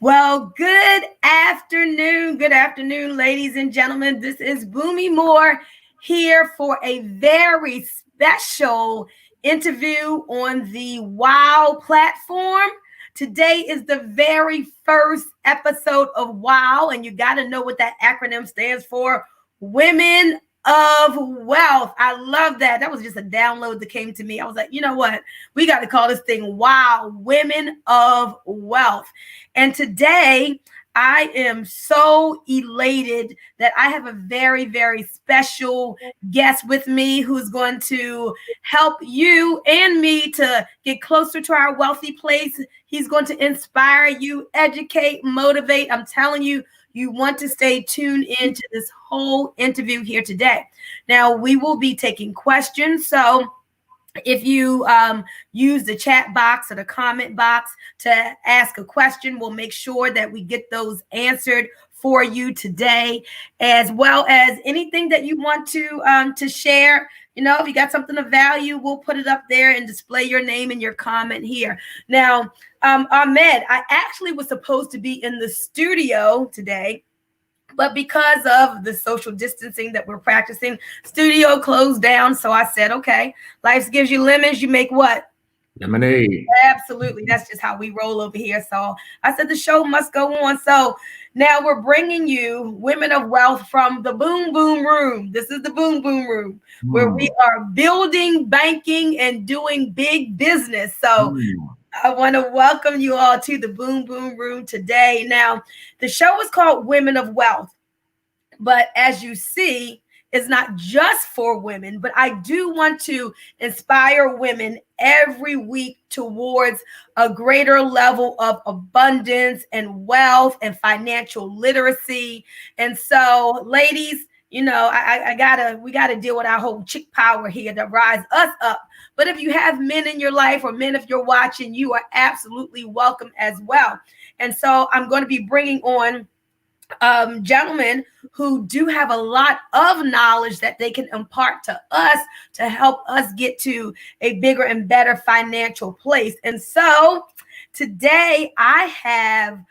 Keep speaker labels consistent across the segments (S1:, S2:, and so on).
S1: Well, good afternoon, ladies and gentlemen. This is Boomy Moore here for a very special interview on the WOW platform. Today is the very first episode of WOW, and you got to know what that acronym stands for: Women of Wealth. I love that. That was just a download that came to me. I was like, you know what? We got to call this thing WOW, Women of Wealth. And today, I am so elated that I have a very, very special guest with me who's going to help you and me to get closer to our wealthy place. He's going to inspire you, educate, motivate. I'm telling you, you want to stay tuned into this whole interview here today. Now, we will be taking questions. So if you use the chat box or the comment box to ask a question, we'll make sure that we get those answered for you today, as well as anything that you want to share. You know, if you got something of value, we'll put it up there and display your name and your comment here. Now, Amed, I actually was supposed to be in the studio today, but because of the social distancing that we're practicing, studio closed down. So I said, okay, life gives you lemons. You make what?
S2: Lemonade.
S1: Absolutely. That's just how we roll over here. So I said the show must go on. So now we're bringing you Women of Wealth from the Boom Boom Room. This is the Boom Boom Room where we are building, banking, and doing big business. So I want to welcome you all to the Boom Boom Room today. Now, the show is called Women of Wealth, but as you see, it's not just for women, but I do want to inspire women every week towards a greater level of abundance and wealth and financial literacy. And so, ladies, you know, we gotta deal with our whole chick power here to rise us up. But if you have men in your life, or men, if you're watching, you are absolutely welcome as well. And so I'm going to be bringing on gentlemen who do have a lot of knowledge that they can impart to us to help us get to a bigger and better financial place. And so today I have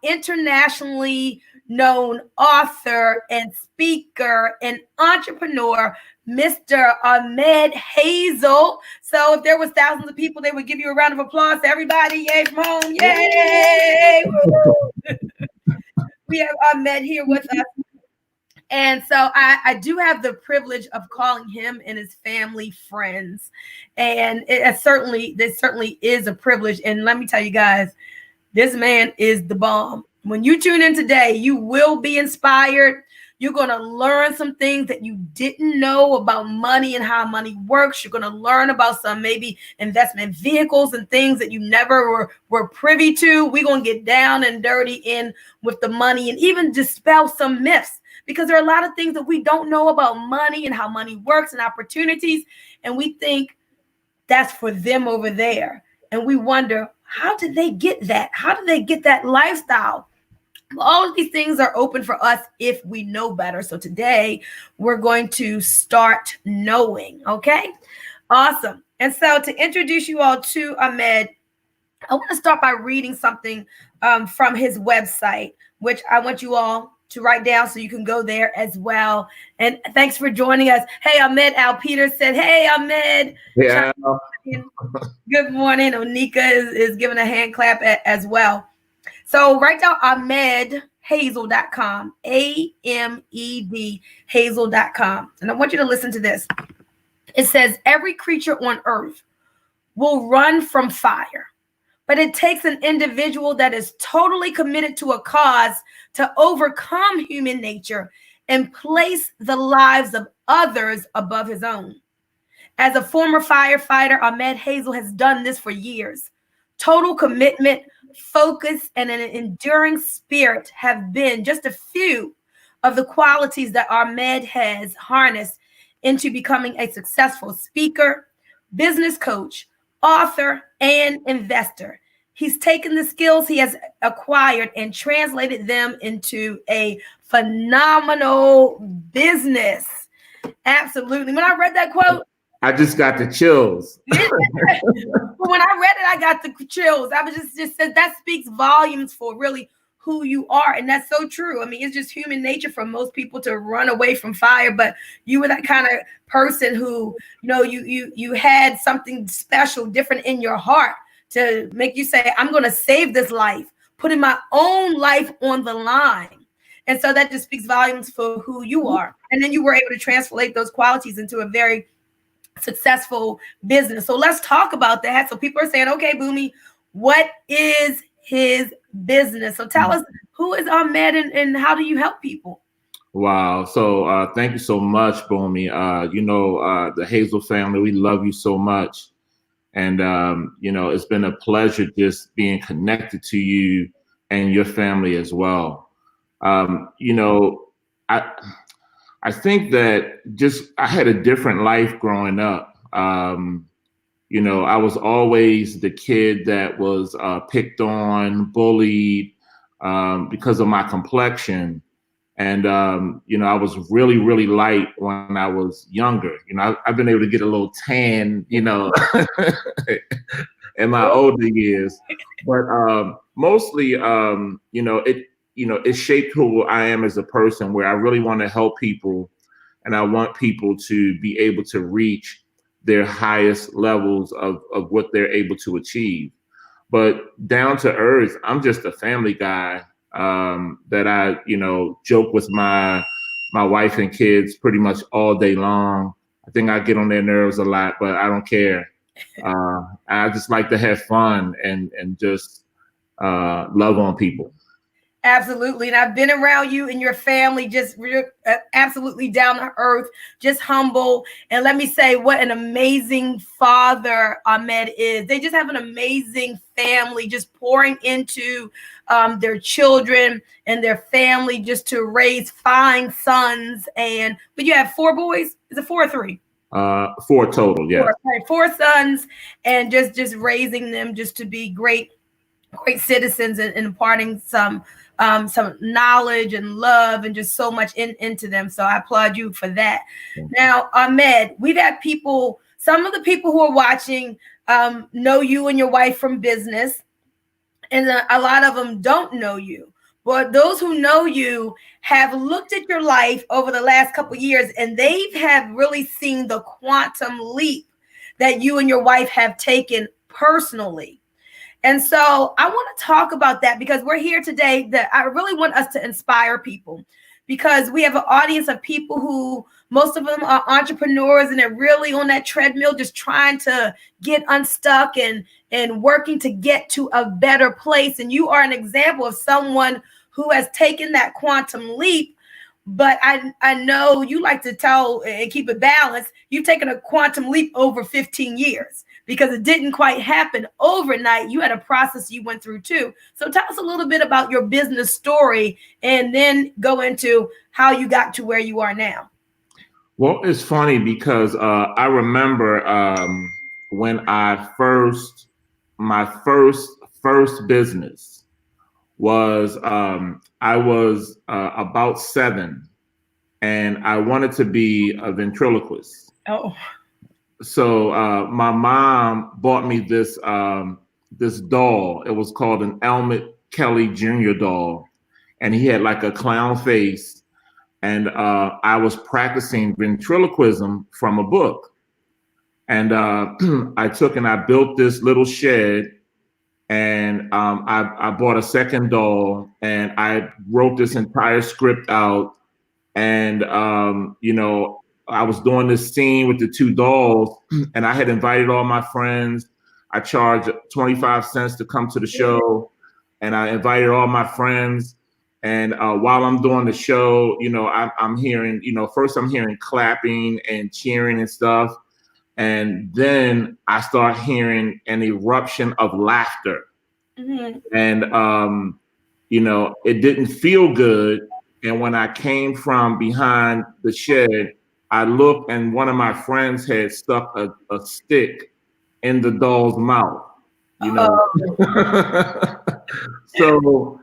S1: internationally known author and speaker and entrepreneur, Mr. Amed Hazel. So if there was thousands of people, they would give you a round of applause. Everybody, yay from home, yay! We have Amed here with us. And so I do have the privilege of calling him and his family friends. And this certainly is a privilege. And let me tell you guys, this man is the bomb. When you tune in today, you will be inspired. You're going to learn some things that you didn't know about money and how money works. You're going to learn about some maybe investment vehicles and things that you never were privy to. We're going to get down and dirty in with the money and even dispel some myths, because there are a lot of things that we don't know about money and how money works and opportunities. And we think that's for them over there. And we wonder, how did they get that? How did they get that lifestyle? All of these things are open for us if we know better. So today we're going to start knowing. Okay, awesome. And so to introduce you all to Amed, I want to start by reading something from his website, which I want you all to write down so you can go there as well. And thanks for joining us. Hey, Amed. Al Peter said, hey, Amed.
S2: Yeah.
S1: Good morning. Onika is giving a hand clap as well. So write down AmedHazel.com, AMED Hazel.com. And I want you to listen to this. It says, every creature on earth will run from fire, but it takes an individual that is totally committed to a cause to overcome human nature and place the lives of others above his own. As a former firefighter, Amed Hazel has done this for years. Total commitment, focus, and an enduring spirit have been just a few of the qualities that Amed has harnessed into becoming a successful speaker, business coach, author, and investor. He's taken the skills he has acquired and translated them into a phenomenal business. Absolutely. When I read that quote,
S2: I just got the chills.
S1: When I read it, I got the chills. I was just said that speaks volumes for really who you are, and that's so true. I mean, it's just human nature for most people to run away from fire, but you were that kind of person who, you had something special, different in your heart to make you say, "I'm going to save this life, putting my own life on the line." And so that just speaks volumes for who you are. And then you were able to translate those qualities into a very successful business. So let's talk about that. So people are saying, okay, Boomy, what is his business? So tell us, who is Amed, and how do you help people?
S2: Wow. So thank you so much, Boomy. The Hazel family, we love you so much. And, it's been a pleasure just being connected to you and your family as well. I, I think that I had a different life growing up. I was always the kid that was picked on, bullied because of my complexion. And, I was really, really light when I was younger. I've been able to get a little tan, in my older years. But mostly, it shaped who I am as a person, where I really want to help people, and I want people to be able to reach their highest levels of what they're able to achieve. But down to earth, I'm just a family guy that I, joke with my wife and kids pretty much all day long. I think I get on their nerves a lot, but I don't care. I just like to have fun and just love on people.
S1: Absolutely. And I've been around you and your family, just absolutely down to earth, just humble. And let me say, what an amazing father Amed is. They just have an amazing family, just pouring into their children and their family, just to raise fine sons. But you have 4 boys? Is it 4 or 3?
S2: 4 total, yeah.
S1: 4 sons, and just raising them just to be great citizens, and imparting some knowledge and love and just so much into them. So I applaud you for that. Now, Amed, we've had people, some of the people who are watching know you and your wife from business, and a lot of them don't know you. But those who know you have looked at your life over the last couple of years, and they have really seen the quantum leap that you and your wife have taken personally. And so I want to talk about that, because we're here today, that I really want us to inspire people, because we have an audience of people who, most of them are entrepreneurs, and they're really on that treadmill, just trying to get unstuck and working to get to a better place. And you are an example of someone who has taken that quantum leap. But I know you like to tell and keep it balanced. You've taken a quantum leap over 15 years, because it didn't quite happen overnight. You had a process you went through too. So tell us a little bit about your business story, and then go into how you got to where you are now.
S2: Well, it's funny because I remember when my first business was, I was about 7, and I wanted to be a ventriloquist.
S1: Oh.
S2: So my mom bought me this doll. It was called an Amed Kelly Jr. doll, and he had like a clown face. And I was practicing ventriloquism from a book. And I took and I built this little shed, and I bought a second doll, and I wrote this entire script out. And, I was doing this scene with the 2 dolls, and I had invited all my friends. I charged 25 cents to come to the show, and I invited all my friends. And while I'm doing the show, I'm hearing, first I'm hearing clapping and cheering and stuff. And then I start hearing an eruption of laughter. Mm-hmm. And, it didn't feel good. And when I came from behind the shed, I looked, and one of my friends had stuck a stick in the doll's mouth, So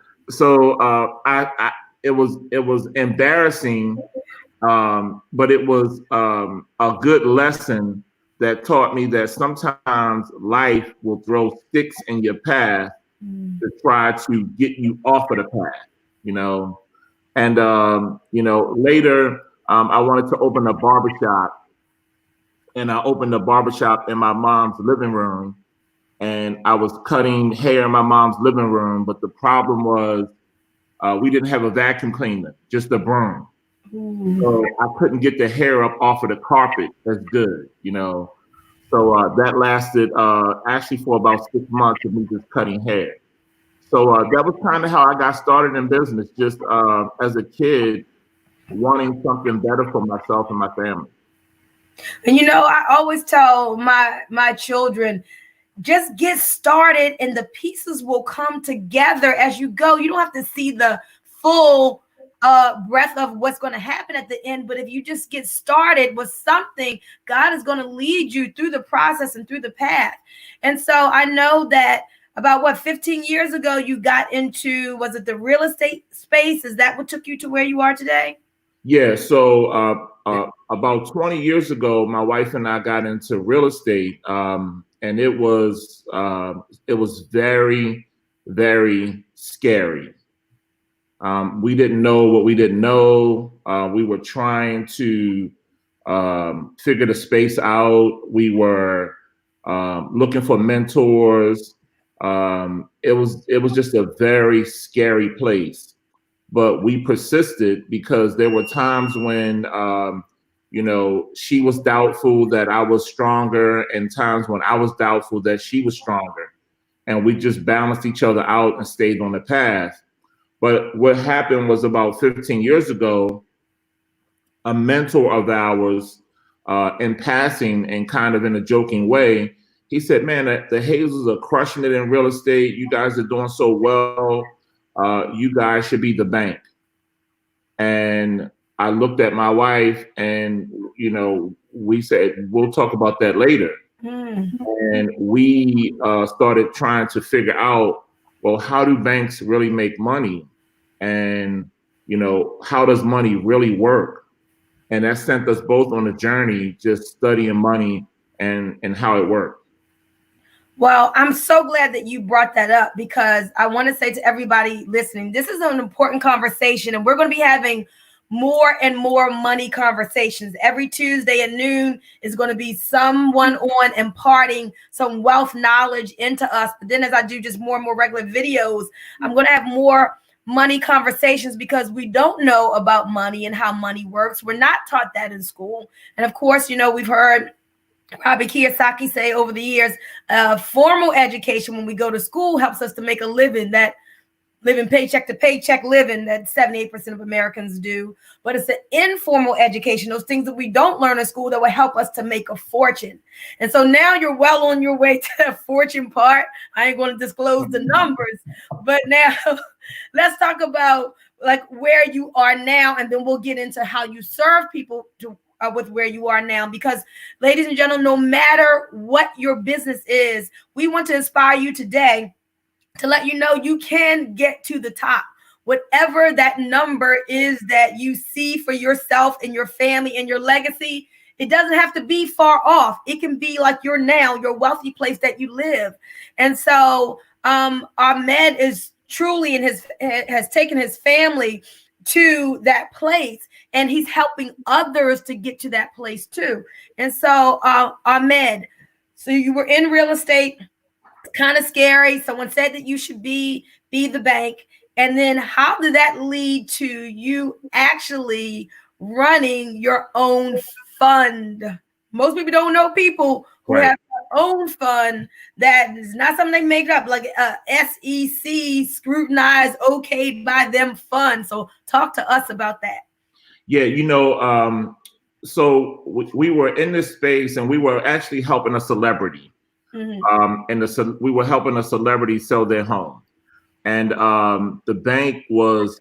S2: it was embarrassing, but it was a good lesson that taught me that sometimes life will throw sticks in your path to try to get you off of the path, you know. And later, I wanted to open a barbershop, and I opened a barbershop in my mom's living room, and I was cutting hair in my mom's living room. But the problem was we didn't have a vacuum cleaner, just a broom. So I couldn't get the hair up off of the carpet as good, you know. So that lasted actually for about 6 months of me just cutting hair. So that was kind of how I got started in business, just as a kid, wanting something better for myself and my family.
S1: And I always tell my children, just get started and the pieces will come together as you go. You don't have to see the full breadth of what's going to happen at the end, but if you just get started with something, God is going to lead you through the process and through the path. And so I know that about 15 years ago you got into, was it the real estate space? Is that what took you to where you are today?
S2: Yeah, so about 20 years ago, my wife and I got into real estate, and it was very, very scary. We didn't know what we didn't know. We were trying to figure the space out. We were looking for mentors. It was just a very scary place, but we persisted because there were times when she was doubtful that I was stronger, and times when I was doubtful that she was stronger, and we just balanced each other out and stayed on the path. But what happened was about 15 years ago, a mentor of ours, in passing and kind of in a joking way, he said, "Man, the Hazels are crushing it in real estate. You guys are doing so well. You guys should be the bank." And I looked at my wife, and we said, "We'll talk about that later." And we started trying to figure out, well, how do banks really make money? And, how does money really work? And that sent us both on a journey, just studying money and how it worked.
S1: Well, I'm so glad that you brought that up, because I want to say to everybody listening, this is an important conversation, and we're going to be having more and more money conversations. Every Tuesday at noon is going to be someone on imparting some wealth knowledge into us. But then as I do just more and more regular videos, I'm going to have more money conversations, because we don't know about money and how money works. We're not taught that in school. And of course, we've heard Robert Kiyosaki say over the years, formal education when we go to school helps us to make a living, that living paycheck to paycheck living that 78% of Americans do. But it's the informal education, those things that we don't learn in school, that will help us to make a fortune. And so now you're well on your way to the fortune part. I ain't going to disclose the numbers, but now let's talk about like where you are now, and then we'll get into how you serve people with where you are now. Because ladies and gentlemen, no matter what your business is, we want to inspire you today to let you know you can get to the top. Whatever that number is that you see for yourself and your family and your legacy, it doesn't have to be far off. It can be like your wealthy place that you live. And so Amed is truly has taken his family to that place, and he's helping others to get to that place too. And so Amed, so you were in real estate, kind of scary. Someone said that you should be the bank. And then how did that lead to you actually running your own fund? Most people don't know people who
S2: Right.
S1: have their own fund that is not something they make up, like a SEC scrutinized, okayed by them fund. So talk to us about that.
S2: Yeah, so we were in this space, and we were actually helping a celebrity. And we were helping a celebrity sell their home. And the bank was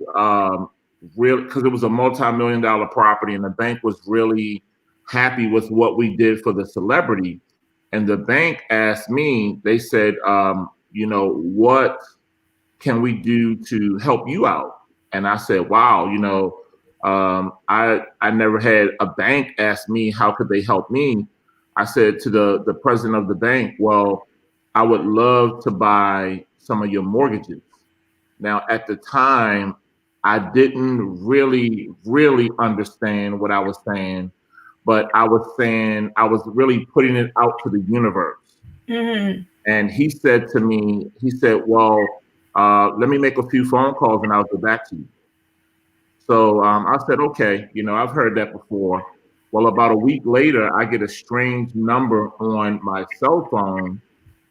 S2: real, because it was a multi-million-dollar property, and the bank was really happy with what we did for the celebrity. And the bank asked me, they said, what can we do to help you out? And I said, wow, I never had a bank ask me how could they help me. I said to the president of the bank, well, I would love to buy some of your mortgages. Now, at the time, I didn't really understand what I was saying, but I was saying, I was really putting it out to the universe.
S1: Mm-hmm.
S2: And he said to me, he said, well, let me make a few phone calls and I'll get back to you. So I said, okay, I've heard that before. Well, about a week later, I get a strange number on my cell phone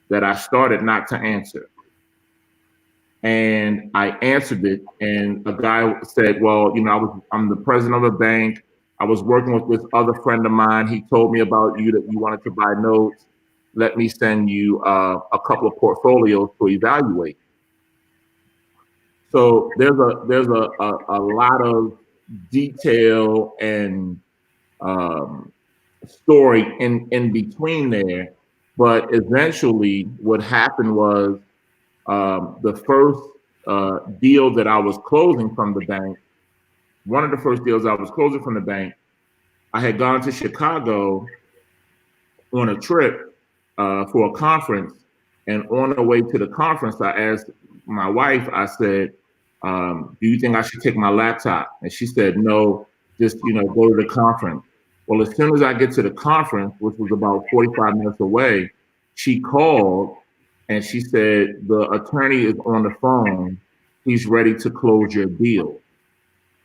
S2: that I started not to answer. And I answered it, and a guy said, well, I'm the president of a bank. I was working with this other friend of mine. He told me about you, that you wanted to buy notes. Let me send you a couple of portfolios to evaluate. So there's a lot of detail and story in between there, but eventually what happened was the first deal that I was closing from the bank. One of the first deals I was closing from the bank, I had gone to Chicago on a trip for a conference. And on the way to the conference, I asked my wife, I said, do you think I should take my laptop? And she said, no, just, go to the conference. Well, as soon as I get to the conference, which was about 45 minutes away, she called and she said, the attorney is on the phone. He's ready to close your deal.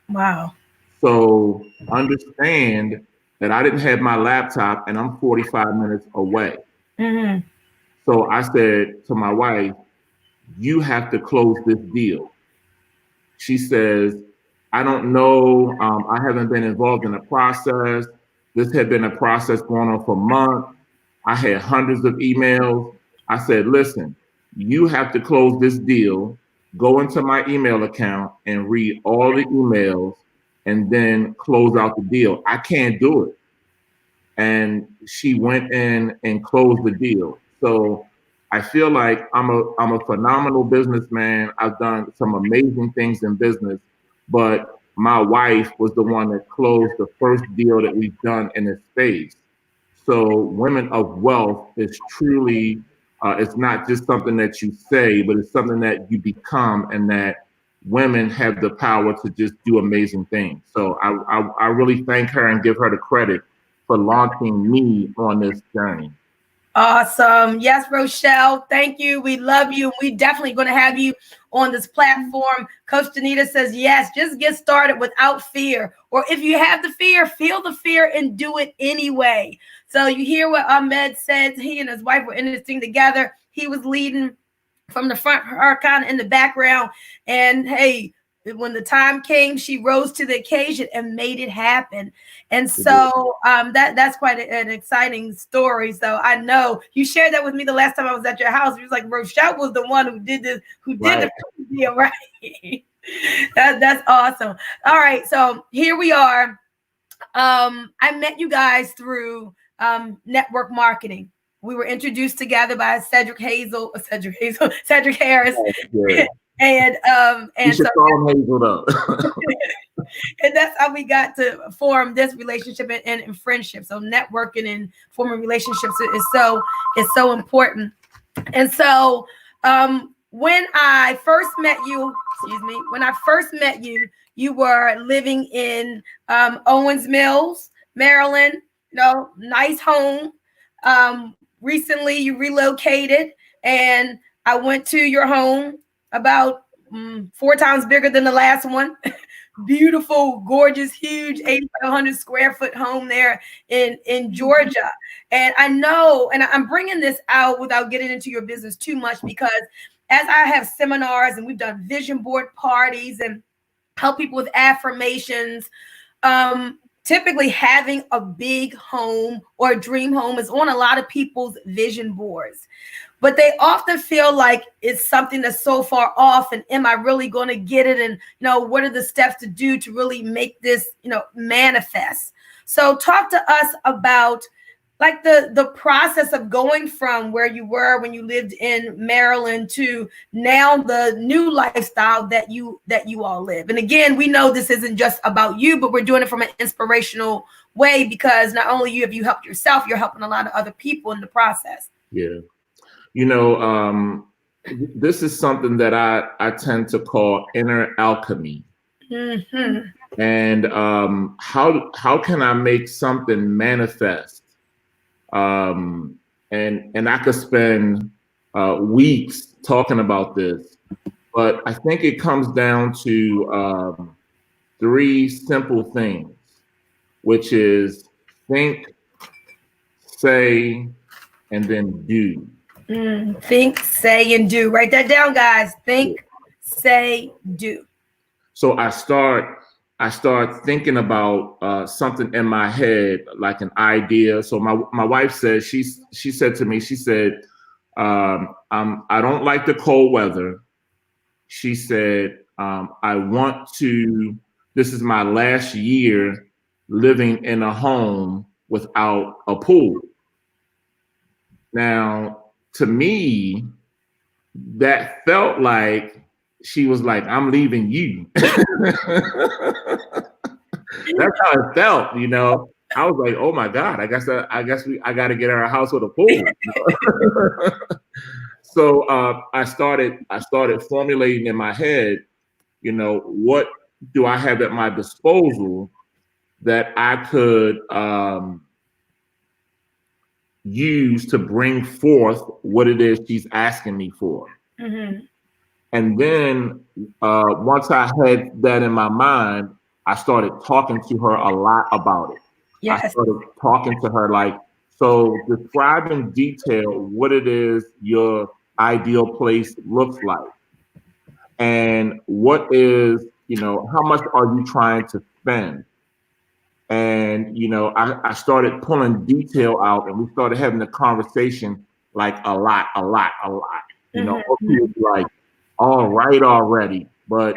S1: Wow.
S2: So understand that I didn't have my laptop and I'm 45 minutes away.
S1: Mm-hmm.
S2: So I said to my wife, you have to close this deal. She says, I don't know. I haven't been involved in the process. This had been a process going on for months. I had hundreds of emails. I said, listen, you have to close this deal, go into my email account and read all the emails and then close out the deal. I can't do it. And she went in and closed the deal. So I feel like I'm a phenomenal businessman. I've done some amazing things in business, but my wife was the one that closed the first deal that we've done in this space. So women of wealth is truly, it's not just something that you say, but it's something that you become, and that women have the power to just do amazing things. So I really thank her and give her the credit for launching me on this journey.
S1: Awesome. Yes, Rochelle. Thank you. We love you. We definitely going to have you on this platform. Coach Danita says, yes, just get started without fear. Or if you have the fear, feel the fear and do it anyway. So you hear what Amed said. He and his wife were in this thing together. He was leading from the front, her kind of in the background. And hey, when the time came, she rose to the occasion and made it happen. And so that's quite an exciting story. So I know you shared that with me the last time I was at your house. It was like Rochelle was the one who did this, who did the deal, right? That's awesome. All right, so here we are. I met you guys through network marketing. We were introduced together by Cedric Harris.
S2: Yeah.
S1: And
S2: you should
S1: so
S2: call him Hazel though.
S1: and that's how we got to form this relationship and friendship. So networking and forming relationships is so important. And so when I first met you, you were living in Owens Mills, Maryland. Nice home. Recently you relocated, and I went to your home, about 4 times bigger than the last one. Beautiful, gorgeous, huge 8,500 square foot home there in Georgia. And I know, and I'm bringing this out without getting into your business too much, because as I have seminars and we've done vision board parties and help people with affirmations, typically having a big home or a dream home is on a lot of people's vision boards. But they often feel like it's something that's so far off, and am I really going to get it? And, what are the steps to do to really make this, manifest? So talk to us about like the process of going from where you were when you lived in Maryland to now the new lifestyle that you all live. And again, we know this isn't just about you, but we're doing it from an inspirational way, because not only you have you helped yourself, you're helping a lot of other people in the process.
S2: Yeah. You know, this is something that I tend to call inner alchemy.
S1: Mm-hmm.
S2: And how can I make something manifest? And I could spend weeks talking about this, but I think it comes down to three simple things, which is think, say, and then do.
S1: Think, say, and do. Write that down, guys. Think, say, do.
S2: So I start thinking about something in my head, like an idea. So my wife said she said to me, she said, I don't like the cold weather. She said, I want to. This is my last year living in a home without a pool. Now, to me, that felt like she was like, I'm leaving you. That's how it felt, you know. I was like, oh my God, I guess I got to get her a house with a pool. So I started formulating in my head, you know, what do I have at my disposal that I could use to bring forth what it is she's asking me for.
S1: Mm-hmm.
S2: And then once I had that in my mind, I started talking to her a lot about it. I
S1: Yes.
S2: started talking to her like, so describe in detail what it is your ideal place looks like. And what is, you know, how much are you trying to spend? And, you know, I started pulling detail out and we started having the conversation like a lot, a lot, a lot. You know, most
S1: Mm-hmm.
S2: people be like, all right already, but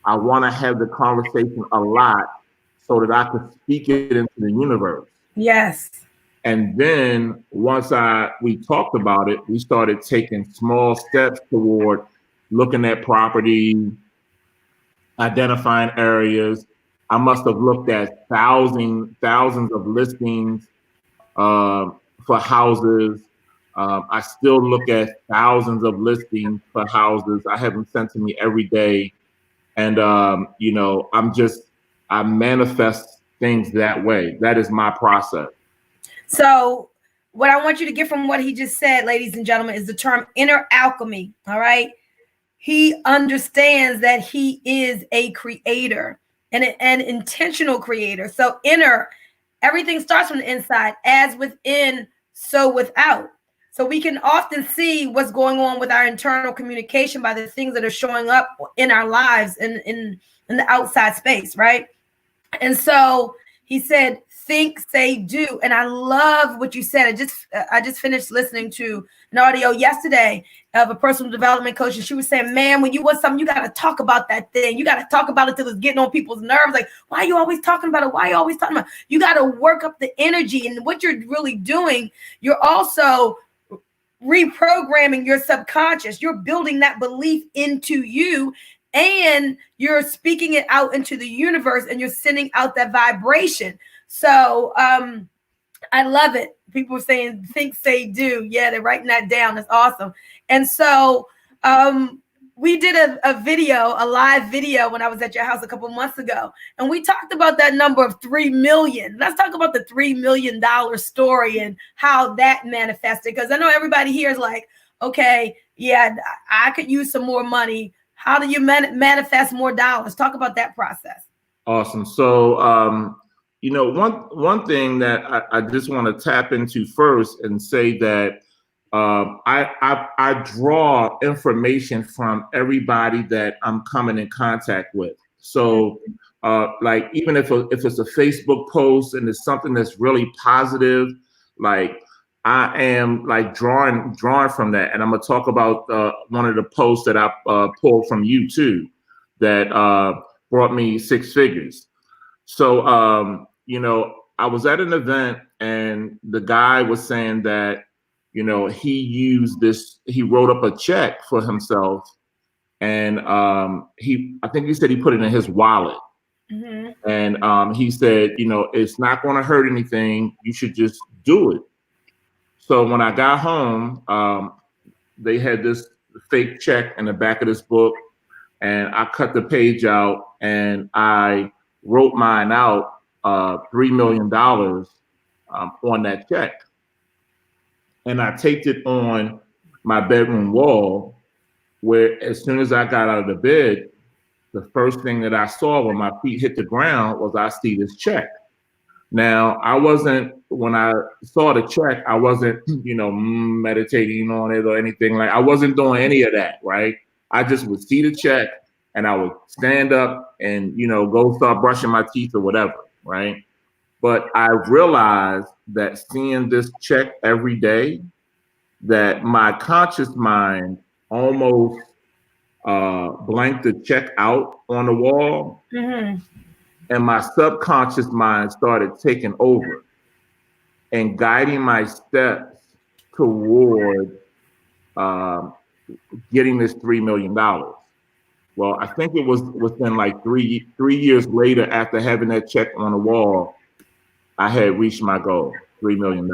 S2: I want to have the conversation a lot so that I could speak it into the universe.
S1: Yes.
S2: And then once we talked about it, we started taking small steps toward looking at property, identifying areas. I must have looked at thousands of listings for houses. I still look at thousands of listings for houses. I have them sent to me every day, and you know, I manifest things that way. That is my process.
S1: So, what I want you to get from what he just said, ladies and gentlemen, is the term inner alchemy. All right. He understands that he is a creator and an intentional creator. So, inner, everything starts from the inside, as within, so without. So, we can often see what's going on with our internal communication by the things that are showing up in our lives in the outside space, right? And so he said, think, say, do. And I love what you said. I just finished listening to an audio yesterday of a personal development coach, and she was saying, man, when you want something, you got to talk about that thing. You got to talk about it till it's getting on people's nerves. Like, why are you always talking about it? Why are you always talking about it? You got to work up the energy. And what you're really doing, you're also reprogramming your subconscious. You're building that belief into you, and you're speaking it out into the universe, and you're sending out that vibration. So I love it. People are saying think, say, do. Yeah, they're writing that down. That's awesome. And so we did a live video when I was at your house a couple months ago, and we talked about that number of 3 million. Let's talk about the $3 million story and how that manifested, because I know everybody here is like, okay, yeah, I could use some more money. How do you manifest more dollars? Talk about that process.
S2: Awesome. So, you know, one thing that I just want to tap into first and say that I draw information from everybody that I'm coming in contact with. So, like even if it's a Facebook post and it's something that's really positive, like I am like drawing from that, and I'm gonna talk about one of the posts that I pulled from you too, that brought me six figures. So, you know, I was at an event and the guy was saying that, he used this, he wrote up a check for himself, and I think he said he put it in his wallet.
S1: Mm-hmm.
S2: And he said, it's not going to hurt anything. You should just do it. So when I got home, they had this fake check in the back of this book, and I cut the page out and I wrote mine out, $3 million on that check. And I taped it on my bedroom wall, where as soon as I got out of the bed, the first thing that I saw when my feet hit the ground was I see this check. Now, when I saw the check, I wasn't, meditating on it or anything. Like, I wasn't doing any of that, right? I just would see the check and I would stand up and, go start brushing my teeth or whatever, right? But I realized that seeing this check every day, that my conscious mind almost blanked the check out on the wall.
S1: Mm-hmm.
S2: And my subconscious mind started taking over and guiding my steps toward getting this $3 million. Well, I think it was within like 3 years later, after having that check on the wall, I had reached my goal, $3 million.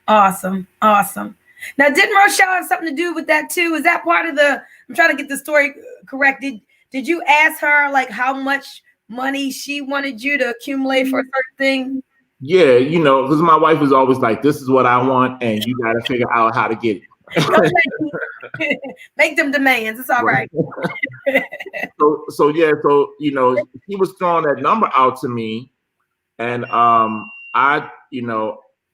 S1: Awesome. Now, didn't Rochelle have something to do with that too? Is that part of the? I'm trying to get the story correct. Did you ask her like how much money she wanted you to accumulate for a certain thing?
S2: Yeah, because my wife was always like, "This is what I want, and you got to figure out how to get
S1: it." Make them demands. It's all right.
S2: So he was throwing that number out to me, and I,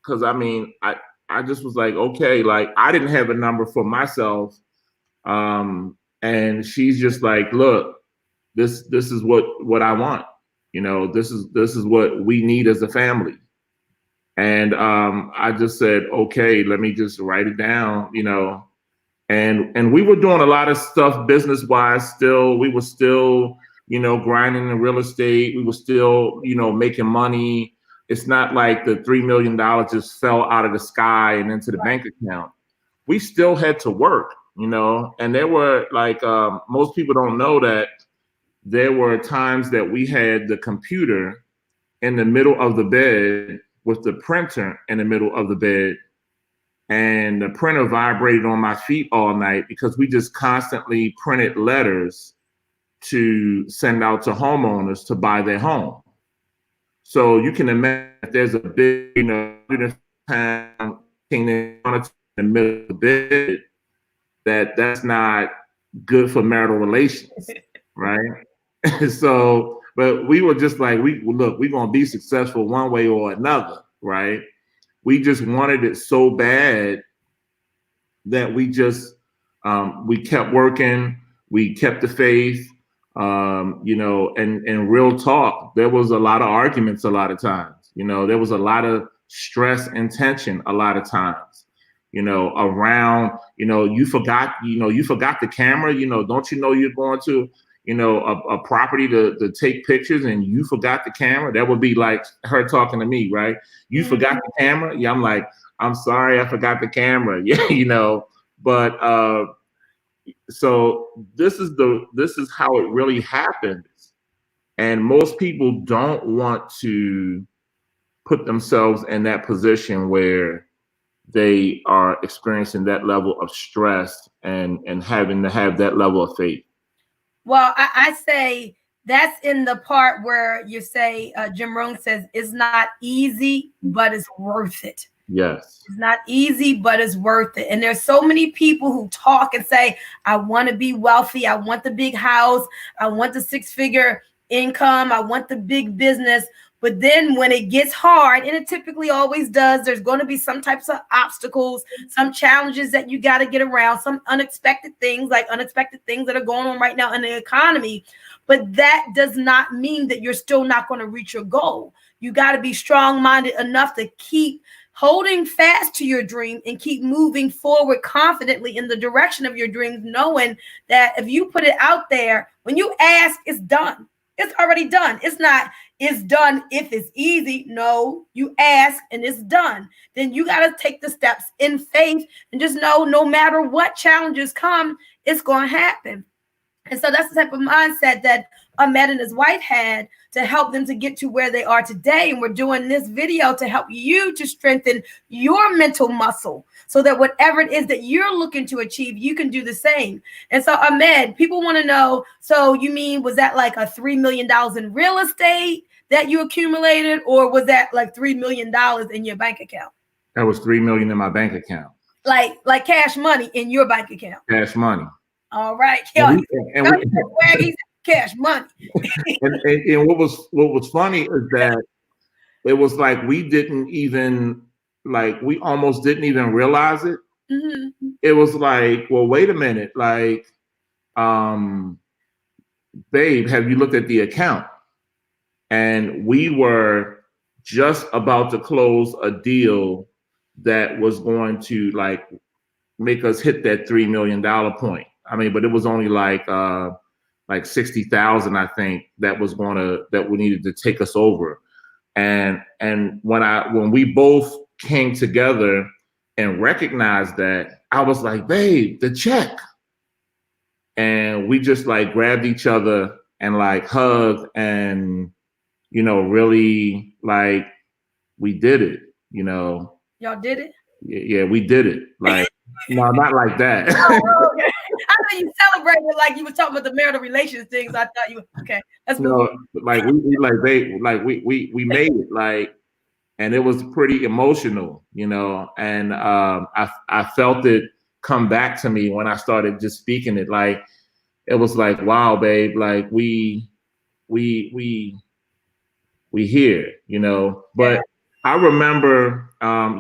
S2: because I just was like, okay, like I didn't have a number for myself, and she's just like, look, this is what I want, this is what we need as a family, and I just said, okay, let me just write it down, and we were doing a lot of stuff business wise. We were still, grinding in real estate. We were still, making money. It's not like the $3 million just fell out of the sky and into the bank account. We still had to work, and there were like, most people don't know that there were times that we had the computer in the middle of the bed with the printer in the middle of the bed, and the printer vibrated on my feet all night because we just constantly printed letters to send out to homeowners to buy their home. So you can imagine if there's a big, time in the middle of the bed, that's not good for marital relations, right? So, but we were just like, we're gonna be successful one way or another, right? We just wanted it so bad that we just we kept working, we kept the faith, and real talk. There was a lot of arguments a lot of times. There was a lot of stress and tension a lot of times. Around, you forgot the camera. Don't you know you're going to a property to take pictures and you forgot the camera? That would be like her talking to me, right? You forgot the camera? Yeah, I'm like, I'm sorry, I forgot the camera. Yeah, but so this is how it really happens. And most people don't want to put themselves in that position where they are experiencing that level of stress and having to have that level of faith.
S1: Well, I say that's in the part where you say, Jim Rohn says, it's not easy, but it's worth it.
S2: Yes.
S1: It's not easy, but it's worth it. And there's so many people who talk and say, I want to be wealthy. I want the big house. I want the 6-figure income. I want the big business. But then when it gets hard, and it typically always does, there's going to be some types of obstacles, some challenges that you got to get around, some unexpected things that are going on right now in the economy. But that does not mean that you're still not going to reach your goal. You got to be strong-minded enough to keep holding fast to your dream and keep moving forward confidently in the direction of your dreams, knowing that if you put it out there, when you ask, it's done. It's already done. It's not, it's done if it's easy. No, you ask and it's done. Then you got to take the steps in faith and just know no matter what challenges come, it's going to happen. And so that's the type of mindset that Ahmed and his wife had to help them to get to where they are today. And we're doing this video to help you to strengthen your mental muscle so that whatever it is that you're looking to achieve, you can do the same. And so, Ahmed, people want to know, so you mean, was that like a $3 million in real estate that you accumulated, or was that like $3 million in your bank account?
S2: That was $3 million in my bank account.
S1: Like cash money in your bank account.
S2: Cash money.
S1: All right. Cash money.
S2: and what was funny is that it was like we almost didn't even realize it. Mm-hmm. It was like, well, wait a minute, like, babe, have you looked at the account? And we were just about to close a deal that was going to like make us hit that $3 million point. I mean, but it was only like 60,000, I think, that we needed to take us over. And when we both came together and recognized that, I was like, babe, the check. And we just like grabbed each other and like hugged and, really like we did it,
S1: Y'all did it?
S2: Yeah, we did it. Like, no, not like that.
S1: Oh, okay. I know you celebrated like you were talking about the marital relations things. I thought you were okay. That's
S2: like we made it, like, and it was pretty emotional, and I felt it come back to me when I started just speaking it. Like, it was like, wow, babe, like we here, But yeah. I remember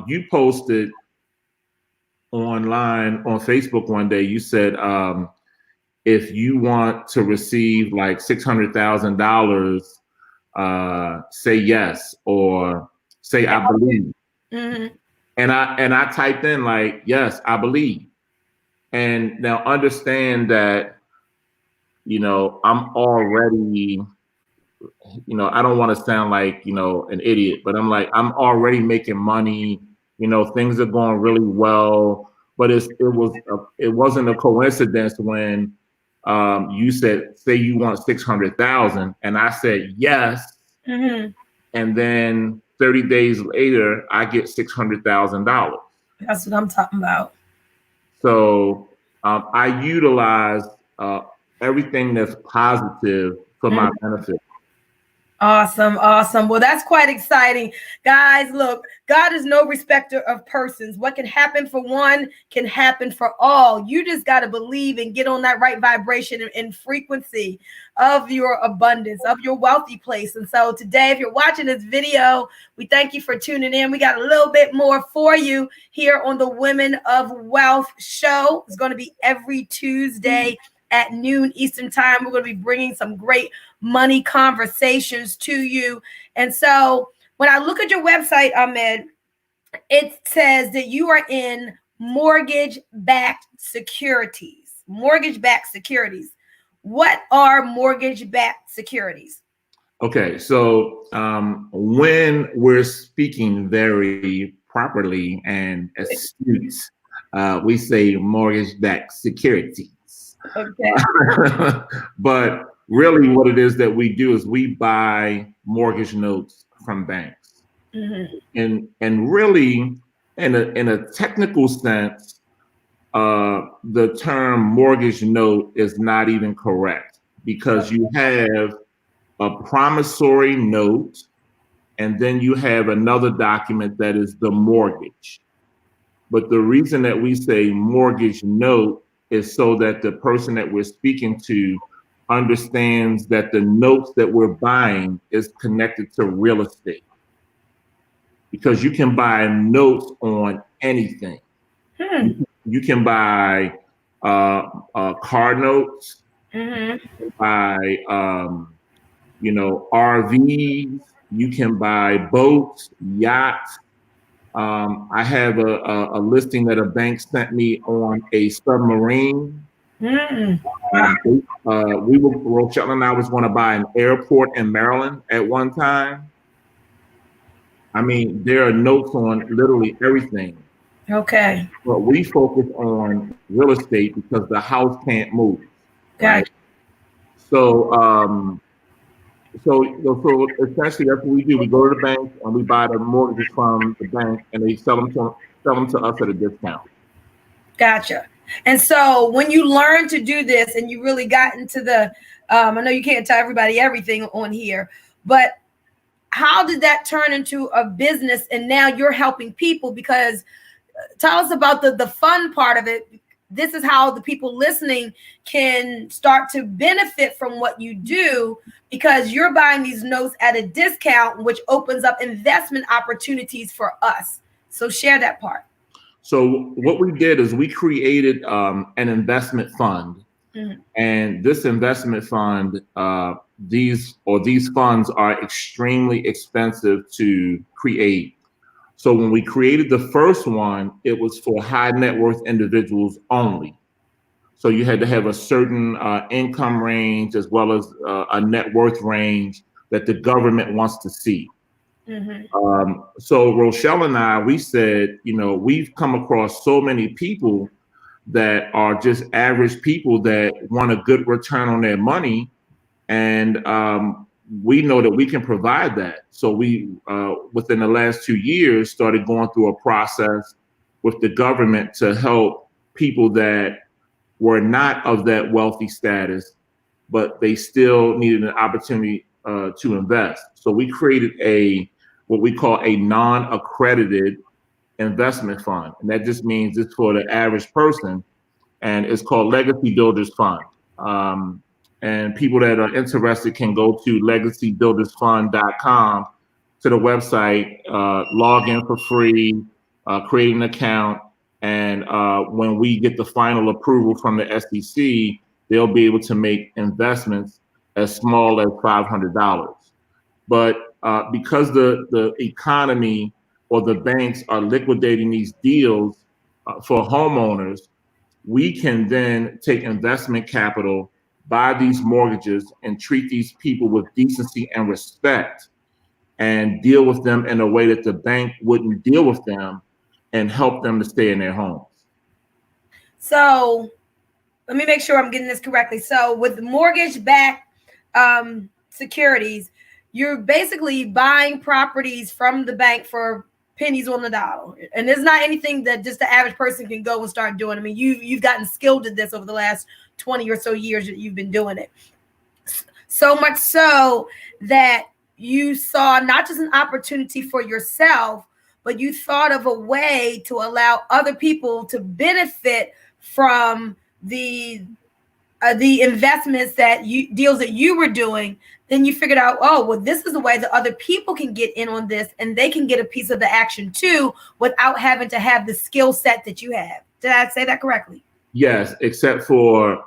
S2: you posted online on Facebook one day. You said if you want to receive like $600,000, say yes, or say I believe. Mm-hmm. And I typed in like, yes, I believe. And now understand that, I'm already, I don't want to sound like, an idiot, but I'm already making money. Things are going really well, but it wasn't a coincidence when you said, say you want 600,000, and I said yes, mm-hmm. And then 30 days later I get $600,000.
S1: That's what I'm talking about.
S2: So I utilize everything that's positive for my benefit.
S1: Awesome. Well, that's quite exciting. Guys, look, God is no respecter of persons. What can happen for one can happen for all. You just got to believe and get on that right vibration and frequency of your abundance, of your wealthy place. And so today, if you're watching this video, we thank you for tuning in. We got a little bit more for you here on the Women of Wealth show. It's going to be every Tuesday at noon Eastern time. We're going to be bringing some great money conversations to you. And so when I look at your website, Ahmed, it says that you are in mortgage-backed securities. Mortgage-backed securities. What are mortgage-backed securities?
S2: Okay, so when we're speaking very properly and astute, we say mortgage-backed securities. Okay. But really what it is that we do is we buy mortgage notes from banks. Mm-hmm. And really in a technical sense, the term mortgage note is not even correct, because you have a promissory note and then you have another document that is the mortgage. But the reason that we say mortgage note is so that the person that we're speaking to understands that the notes that we're buying is connected to real estate. Because you can buy notes on anything. You can buy car notes, mm-hmm. You can buy RVs, you can buy boats, yachts. I have a listing that a bank sent me on a submarine.
S1: Mm. Wow.
S2: Rochelle and I was going to buy an airport in Maryland at one time. I mean, there are notes on literally everything,
S1: Okay.
S2: but we focus on real estate because the house can't move, right?
S1: Gotcha.
S2: So, so essentially, that's what we do. We go to the bank and we buy the mortgages from the bank, and they sell them to us at a discount.
S1: Gotcha. And so when you learn to do this and you really got into the, I know you can't tell everybody everything on here, but how did that turn into a business and now you're helping people? Because tell us about the fun part of it. This is how the people listening can start to benefit from what you do, because you're buying these notes at a discount, which opens up investment opportunities for us. So share that part.
S2: So what we did is we created an investment fund,
S1: Mhm.
S2: and this investment fund, these funds are extremely expensive to create. So when we created the first one, it was for high net worth individuals only. So you had to have a certain income range as well as a net worth range that the government wants to see.
S1: Mhm.
S2: So Rochelle and I, we said, you know, we've come across so many people that are just average people that want a good return on their money, and we know that we can provide that. So we, within the last 2 years, started going through a process with the government to help people that were not of that wealthy status, but they still needed an opportunity to invest. So we created a what we call a non-accredited investment fund, and that just means it's for the average person, and it's called Legacy Builders Fund. Um, and people that are interested can go to legacybuildersfund.com to the website, log in for free, create an account, and when we get the final approval from the SEC, they'll be able to make investments as small as $500. But because the economy or the banks are liquidating these deals for homeowners, we can then take investment capital, buy these mortgages, and treat these people with decency and respect, and deal with them in a way that the bank wouldn't deal with them, and help them to stay in their homes.
S1: So let me make sure I'm getting this correctly. So with mortgage-backed securities, you're basically buying properties from the bank for pennies on the dollar, and there's not anything that just the average person can go and start doing. I mean, you've gotten skilled at this over the last 20 or so years that you've been doing it. So much so that you saw not just an opportunity for yourself, but you thought of a way to allow other people to benefit from the investments that you deals that you were doing. Then you figured out, oh, well, this is a way that other people can get in on this and they can get a piece of the action too without having to have the skill set that you have. Did I say that correctly?
S2: Yes, except for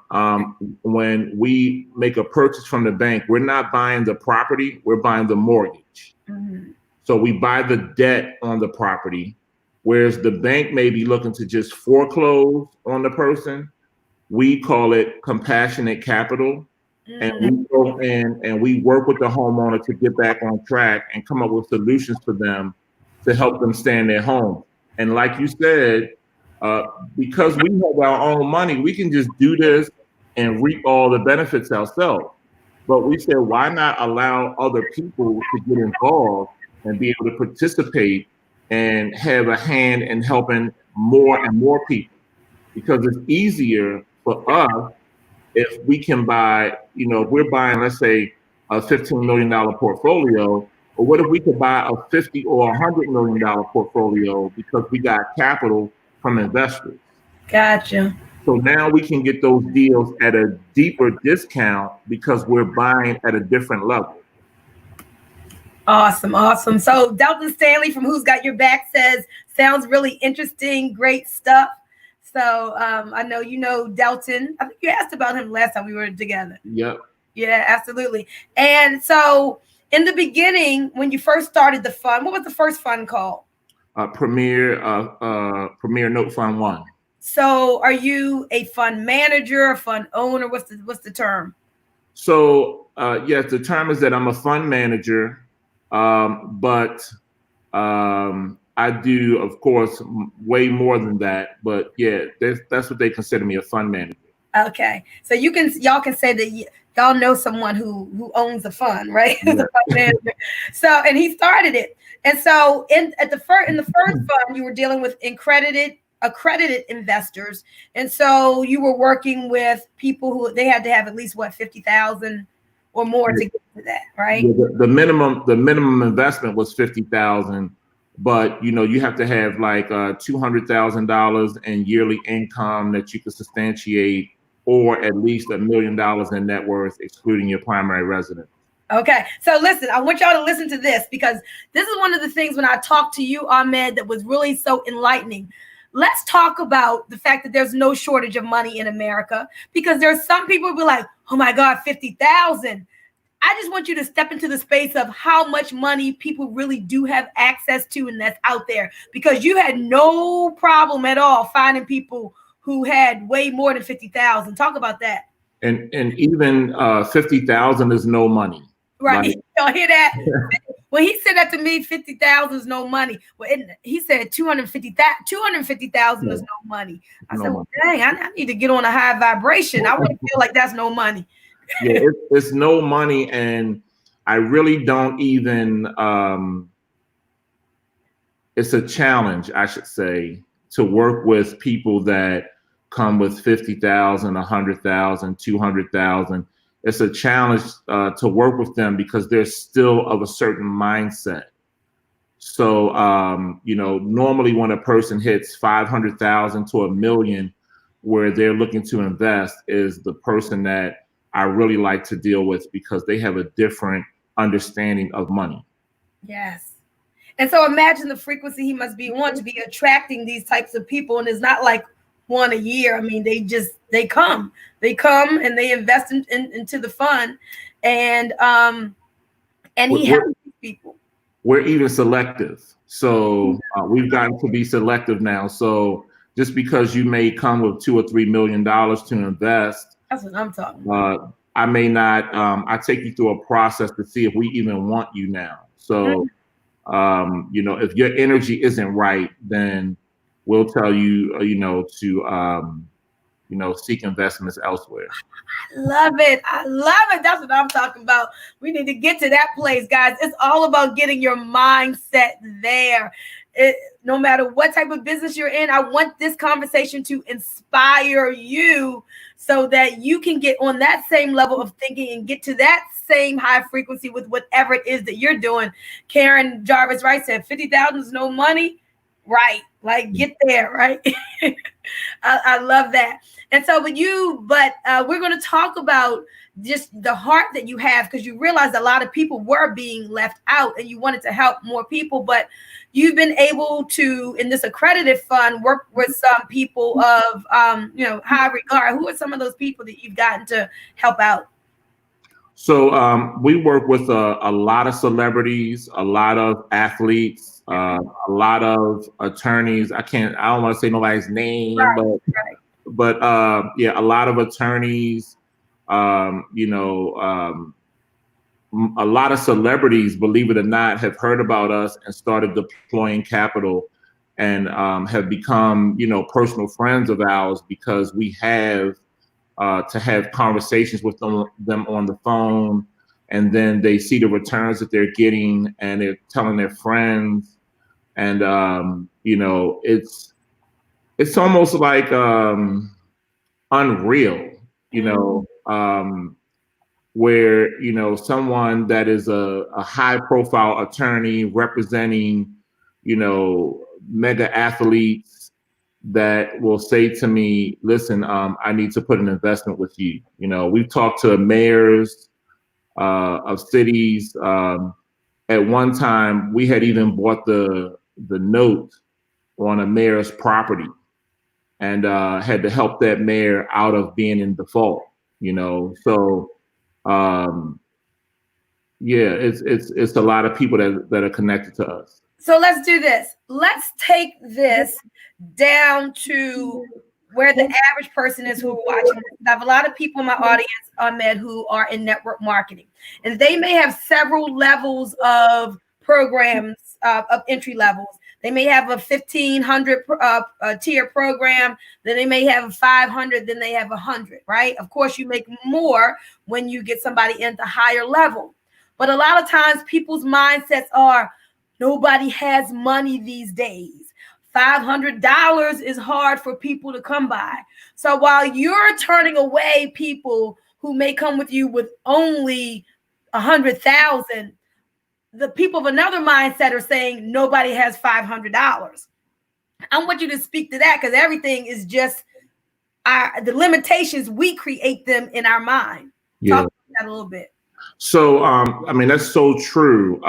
S2: when we make a purchase from the bank, we're not buying the property, we're buying the mortgage.
S1: Mm-hmm.
S2: So we buy the debt on the property, whereas the bank may be looking to just foreclose on the person. We call it compassionate capital. And
S1: Mm-hmm.
S2: we go in and we work with the homeowner to get back on track and come up with solutions for them to help them stay in their home. And like you said, uh, because we have our own money, we can just do this and reap all the benefits ourselves. But we said, why not allow other people to get involved and be able to participate and have a hand in helping more and more people? Because it's easier for us if we can buy, you know, if we're buying, let's say, a $15 million portfolio, or what if we could buy a 50 or $100 million portfolio because we got capital from investors?
S1: Gotcha.
S2: So now we can get those deals at a deeper discount because we're buying at a different level.
S1: Awesome, awesome. So Dalton Stanley from Who's Got Your Back says, sounds really interesting, great stuff. So I know you know Dalton. I think you asked about him last time we were together.
S2: Yep.
S1: Yeah, absolutely. And so in the beginning, when you first started the fund, what was the first fund called?
S2: Premier Note Fund One.
S1: So are you a fund manager, a fund owner? What's the term?
S2: So yes, the term is that I'm a fund manager, but I do, of course, way more than that. But yeah, that's what they consider me, a fund manager.
S1: Okay, so y'all can say that y'all know someone who owns a fund, right? Who's a
S2: Yeah.
S1: fund manager. So, and he started it, and so in the first fund, you were dealing with accredited investors, and so you were working with people who they had to have at least what 50,000 or more to get to that, right?
S2: Yeah, the minimum investment was 50,000, but you have to have like $200,000 in yearly income that you could substantiate, or at least $1 million in net worth, excluding your primary residence.
S1: Okay, so listen, I want y'all to listen to this because this is one of the things when I talked to you, Ahmed, that was really so enlightening. Let's talk about the fact that there's no shortage of money in America because there's some people who be like, oh my God, 50,000. I just want you to step into the space of how much money people really do have access to and that's out there because you had no problem at all finding people who had way more than 50,000. Talk about that.
S2: And even 50,000 is no money. Like,
S1: Right. Y'all hear that? When he said that to me, 50,000 is no money. Well, he said 250,000 is
S2: no,
S1: no money. I
S2: no
S1: said, well,
S2: money.
S1: dang, I need to get on a high vibration. I want to feel like that's no money.
S2: Yeah, it's no money, and I really don't even. It's a challenge, I should say, to work with people that come with 50,000, 100,000, 200,000. It's a challenge to work with them because they're still of a certain mindset. So, normally when a person hits 500,000 to a million, where they're looking to invest, is the person that I really like to deal with because they have a different understanding of money.
S1: Yes. And so imagine the frequency he must be on to be attracting these types of people. And it's not like one a year. I mean, they come and they invest into the fund. And
S2: We're,
S1: he
S2: we're,
S1: helps these people.
S2: we're even selective. So we've gotten to be selective now. So just because you may come with $2 or $3 million to invest,
S1: That's what I'm talking about.
S2: I may not. I take you through a process to see if we even want you now. So if your energy isn't right, then we'll tell you, to seek investments elsewhere.
S1: Love it. I love it. That's what I'm talking about. We need to get to that place, guys. It's all about getting your mindset there. No matter what type of business you're in, I want this conversation to inspire you so that you can get on that same level of thinking and get to that same high frequency with whatever it is that you're doing. Karen Jarvis Wright said 50,000 is no money. Right. Like get there, right? I love that. And so, we're going to talk about just the heart that you have because you realize a lot of people were being left out and you wanted to help more people. But you've been able to, in this accredited fund, work with some people of, high regard. Who are some of those people that you've gotten to help out?
S2: So we work with a lot of celebrities, a lot of athletes, a lot of attorneys. I don't want to say nobody's name,
S1: Right,
S2: but
S1: right.
S2: yeah, a lot of attorneys. A lot of celebrities, believe it or not, have heard about us and started deploying capital, and have become personal friends of ours because we have to have conversations with them on the phone, and then they see the returns that they're getting, and they're telling their friends, and it's almost like unreal, where someone that is a high profile attorney representing mega athletes that will say to me, listen, I need to put an investment with you. We've talked to mayors of cities. At one time, we had even bought the note on a mayor's property, and had to help that mayor out of being in default. So yeah, it's a lot of people that are connected to us.
S1: So let's do this. Let's take this down to where the average person is who are watching this. I have a lot of people in my audience, Ahmed, who are in network marketing, and they may have several levels of programs of entry levels. They may have a 1,500 tier program, then they may have a 500, then they have 100, right? Of course, you make more when you get somebody into higher level. But a lot of times people's mindsets are, nobody has money these days. $500 is hard for people to come by. So while you're turning away people who may come with you with only 100,000, the people of another mindset are saying nobody has $500. I want you to speak to that, because everything is just the limitations, we create them in our mind. Talk about that a little bit.
S2: So, I mean, that's so true.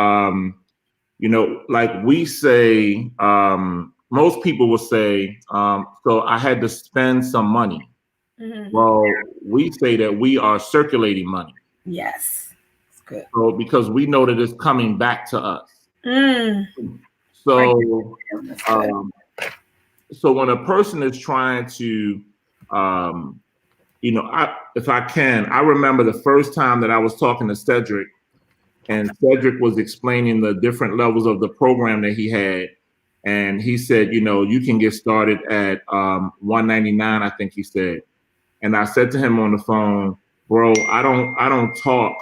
S2: Like we say, most people will say, so I had to spend some money. Mm-hmm. Well, we say that we are circulating money.
S1: Yes. That's good.
S2: So, because we know that it's coming back to us. So, so when a person is trying to, if I can, I remember the first time that I was talking to Cedric, and Cedric was explaining the different levels of the program that he had. And he said, you can get started at $199, I think he said. And I said to him on the phone, bro, I don't talk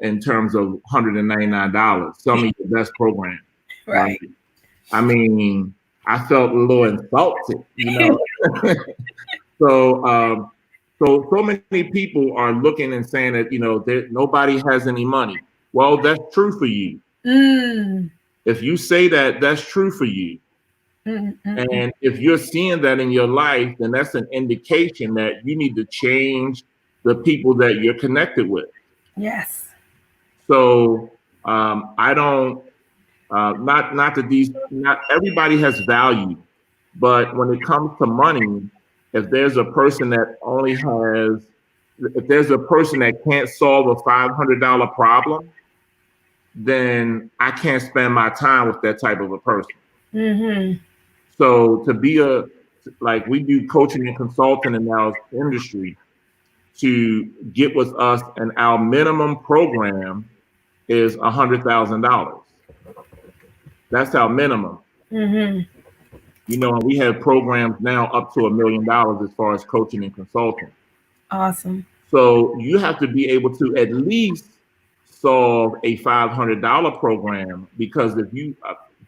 S2: in terms of $199. Tell me the best program.
S1: Right.
S2: I mean, I felt a little insulted, So many people are looking and saying that, nobody has any money. Well, that's true for you. If you say that, that's true for you. And if you're seeing that in your life, then that's an indication that you need to change the people that you're connected with.
S1: Yes.
S2: So I don't, not everybody has value, but when it comes to money, if there's a person that can't solve a $500 problem, then I can't spend my time with that type of a person. Mm-hmm. So to be like we do coaching and consulting in our industry, to get with us, and our minimum program is $100,000. That's our minimum. Mm-hmm. We have programs now up to $1 million as far as coaching and consulting.
S1: Awesome.
S2: So you have to be able to at least solve a $500 program, because if you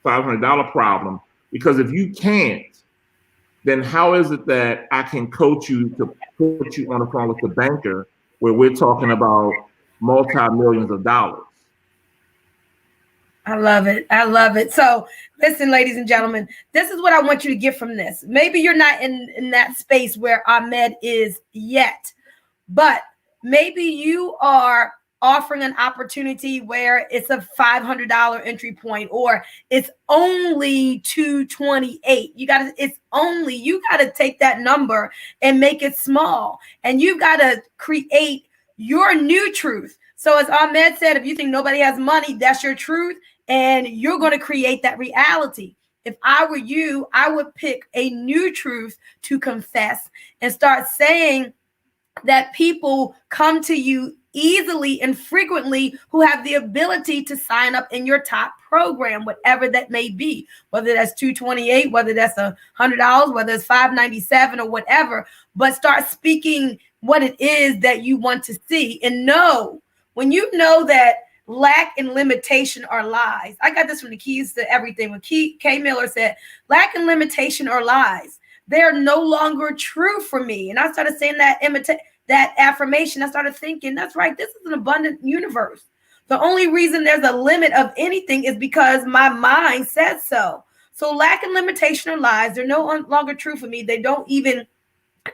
S2: $500 problem, because if you can't, then how is it that I can coach you to put you on the phone with the banker where we're talking about multi-millions of dollars?
S1: I love it. I love it. So listen, ladies and gentlemen, this is what I want you to get from this. Maybe you're not in that space where Ahmed is yet, but maybe you are offering an opportunity where it's a $500 entry point, or it's only $228. You got to take that number and make it small, and you got to create your new truth. So as Ahmed said, if you think nobody has money, that's your truth, and you're going to create that reality. If I were you, I would pick a new truth to confess and start saying that people come to you easily and frequently who have the ability to sign up in your top program, whatever that may be, whether that's $228, whether that's $100, whether it's $597 or whatever. But start speaking what it is that you want to see, and know, when you know that lack and limitation are lies. I got this from the Keys to Everything when K. Miller said, lack and limitation are lies. They're no longer true for me. And I started saying that affirmation. I started thinking, that's right. This is an abundant universe. The only reason there's a limit of anything is because my mind said so. So lack and limitation are lies. They're no longer true for me. They don't even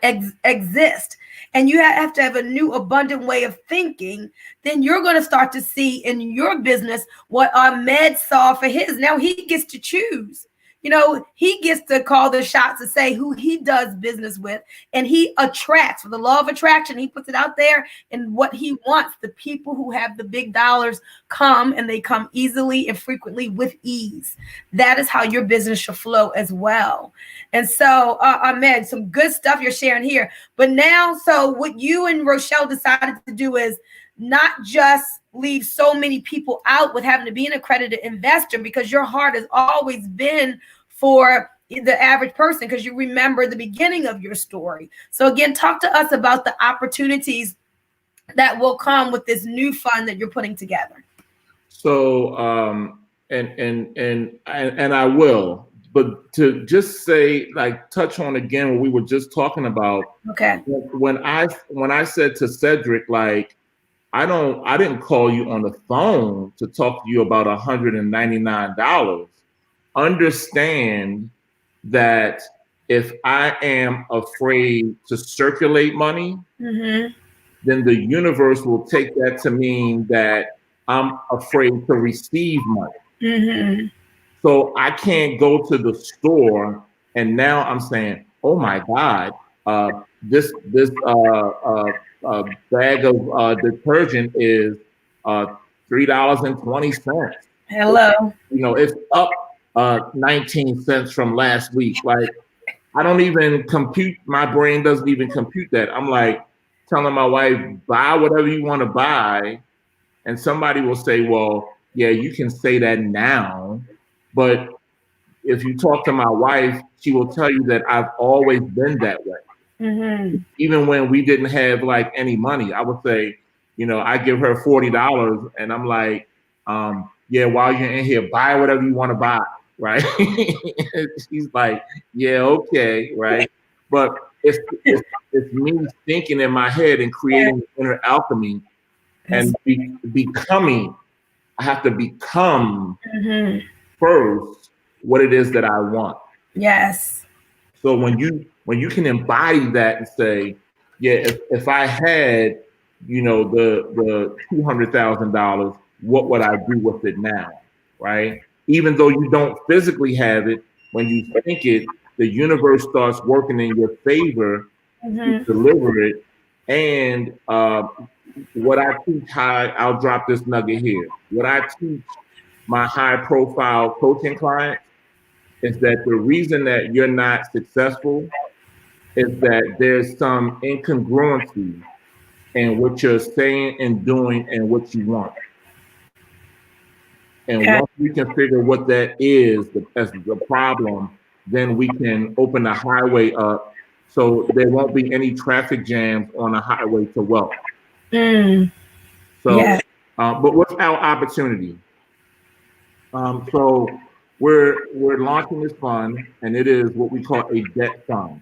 S1: exist. And you have to have a new abundant way of thinking. Then you're going to start to see in your business what Ahmed saw for his. Now he gets to choose. he gets to call the shots to say who he does business with, and he attracts, for the law of attraction, he puts it out there, and what he wants, the people who have the big dollars come, and they come easily and frequently with ease. That is how your business should flow as well. And so, Ahmed, some good stuff you're sharing here. But now, so what you and Rochelle decided to do is not just leave so many people out with having to be an accredited investor, because your heart has always been for the average person, because you remember the beginning of your story. So again, talk to us about the opportunities that will come with this new fund that you're putting together.
S2: So, and I will, but to just say, like, touch on again what we were just talking about.
S1: Okay.
S2: When I said to Cedric, like, I didn't call you on the phone to talk to you about $199. Understand that if I am afraid to circulate money, then the universe will take that to mean that I'm afraid to receive money. So I can't go to the store and now I'm saying, oh my God, this bag of detergent is $3.20.
S1: Hello.
S2: It's up 19 cents from last week. Like, I don't even compute. My brain doesn't even compute that. I'm like telling my wife, buy whatever you want to buy. And somebody will say, well, yeah, you can say that now. But if you talk to my wife, she will tell you that I've always been that way. Even when we didn't have like any money, I would say, I give her $40 and I'm like, yeah, while you're in here, buy whatever you want to buy, right? She's like, yeah, okay, right? But it's me thinking in my head and creating inner alchemy and becoming. I have to become first what it is that I want.
S1: Yes.
S2: So when you can embody that and say, yeah, if I had, the $200,000, what would I do with it now, right? Even though you don't physically have it, when you think it, the universe starts working in your favor to deliver it. And what I teach I'll drop this nugget here. What I teach my high profile coaching clients is that the reason that you're not successful is that there's some incongruency in what you're saying and doing and what you want. And once we can figure what that is as the problem, then we can open the highway up so there won't be any traffic jams on the highway to wealth. So, but what's our opportunity? So we're launching this fund, and it is what we call a debt fund.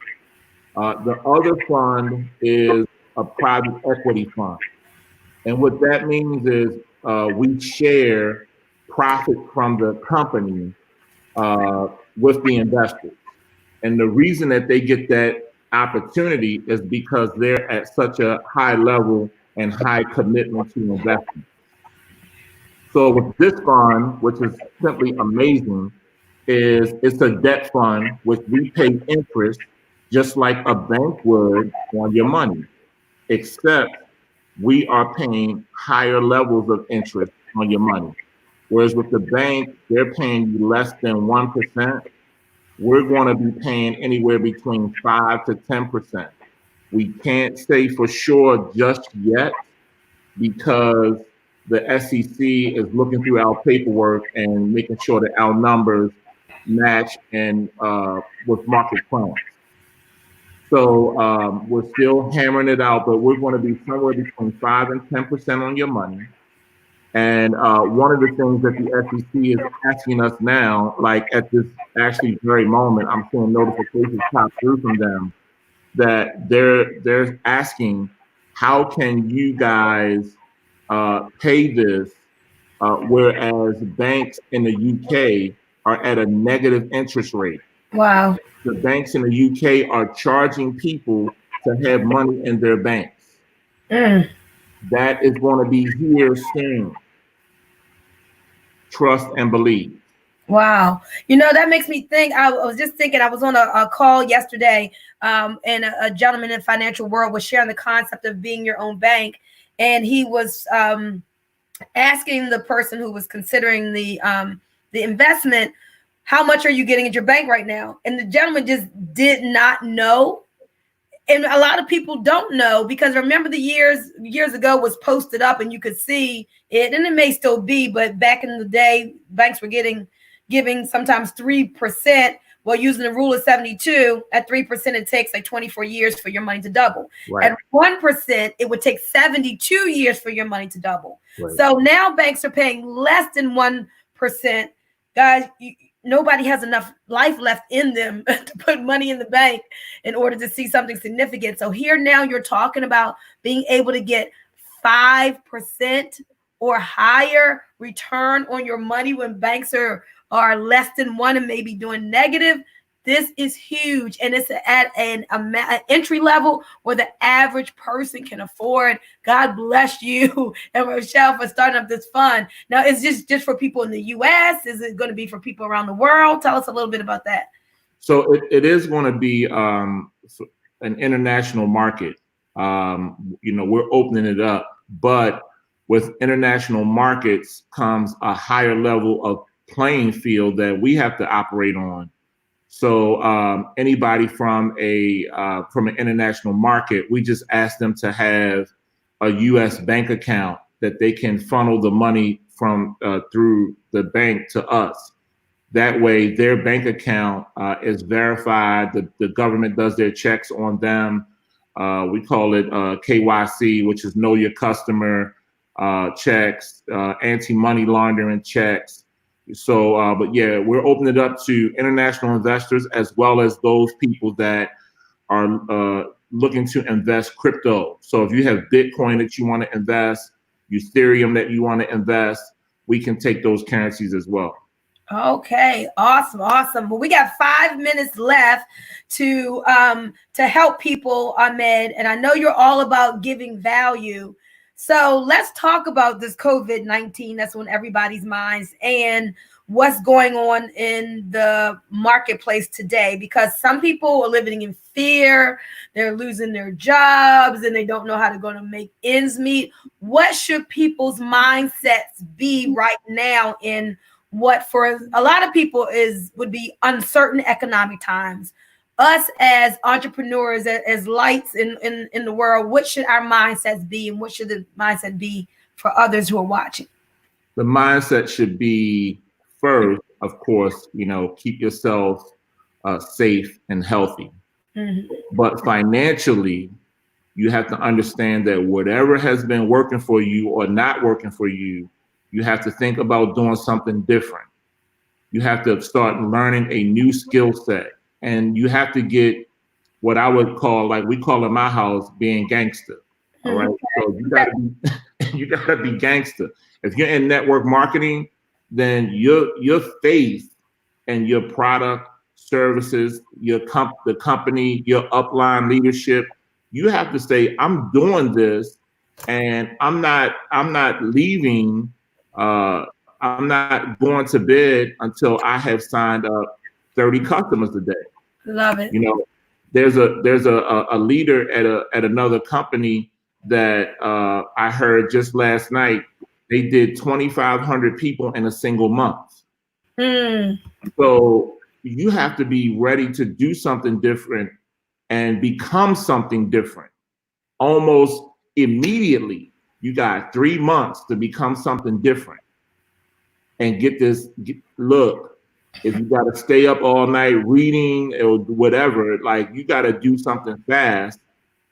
S2: The other fund is a private equity fund. And what that means is we share profit from the company with the investors. And the reason that they get that opportunity is because they're at such a high level and high commitment to investment. So with this fund, which is simply amazing, it's a debt fund which we pay interest just like a bank would on your money, except we are paying higher levels of interest on your money. Whereas with the bank, they're paying you less than 1%. We're going to be paying anywhere between 5 to 10%. We can't say for sure just yet because the SEC is looking through our paperwork and making sure that our numbers match and with market plans. So we're still hammering it out, but we're going to be somewhere between 5 and 10% on your money. And one of the things that the SEC is asking us now, like at this actually very moment, I'm seeing notifications pop through from them that they're asking, how can you guys pay this, whereas banks in the UK are at a negative interest rate.
S1: Wow.
S2: The banks in the UK are charging people to have money in their banks. That is going to be here soon. Trust and believe.
S1: Wow. That makes me think. I was just thinking, I was on a call yesterday, and a gentleman in the financial world was sharing the concept of being your own bank. And he was asking the person who was considering the investment, how much are you getting at your bank right now? And the gentleman just did not know. And a lot of people don't know, because remember, the years ago was posted up and you could see it, and it may still be, but back in the day, banks were giving sometimes 3%, while using the rule of 72. At 3%, it takes like 24 years for your money to double.
S2: Right.
S1: At 1%, it would take 72 years for your money to double.
S2: Right.
S1: So now banks are paying less than 1%. Guys, nobody has enough life left in them to put money in the bank in order to see something significant. So here now you're talking about being able to get 5% or higher return on your money when banks are less than 1 and maybe doing negative. This is huge, and it's at an entry level where the average person can afford. God bless you and Rochelle for starting up this fund. Now, is this just for people in the U.S.? Is it going to be for people around the world? Tell us a little bit about that.
S2: So it is going to be an international market. We're opening it up, but with international markets comes a higher level of playing field that we have to operate on. So anybody from an international market, we just ask them to have a U.S. bank account that they can funnel the money from through the bank to us. That way, their bank account is verified. The government does their checks on them. We call it KYC, which is Know Your Customer checks, anti-money laundering checks. So, but yeah, we're opening it up to international investors as well as those people that are looking to invest crypto. So if you have Bitcoin that you want to invest, Ethereum that you want to invest, we can take those currencies as well.
S1: Okay, awesome. Well, we got 5 minutes left to help people, Amed, and I know you're all about giving value. So let's talk about this COVID-19 that's on everybody's minds and what's going on in the marketplace today, because some people are living in fear, they're losing their jobs, and they don't know how they're going to make ends meet. What should people's mindsets be right now in what for a lot of people would be uncertain economic times? Us as entrepreneurs, as lights in the world, what should our mindsets be, and what should the mindset be for others who are watching?
S2: The mindset should be, first, of course, keep yourself safe and healthy. Mm-hmm. But financially, you have to understand that whatever has been working for you or not working for you, you have to think about doing something different. You have to start learning a new skill set. And you have to get what I would call, like we call in my house, being gangster. All right. So you gotta be gangster. If you're in network marketing, then your faith and your product, services, the company, your upline leadership, you have to say, I'm doing this, and I'm not leaving. I'm not going to bed until I have signed up 30 customers a day.
S1: Love it.
S2: There's a leader at another company that I heard just last night. They did 2,500 people in a single month. So you have to be ready to do something different and become something different almost immediately. You got 3 months to become something different and look. If you got to stay up all night reading or whatever, like, you got to do something fast,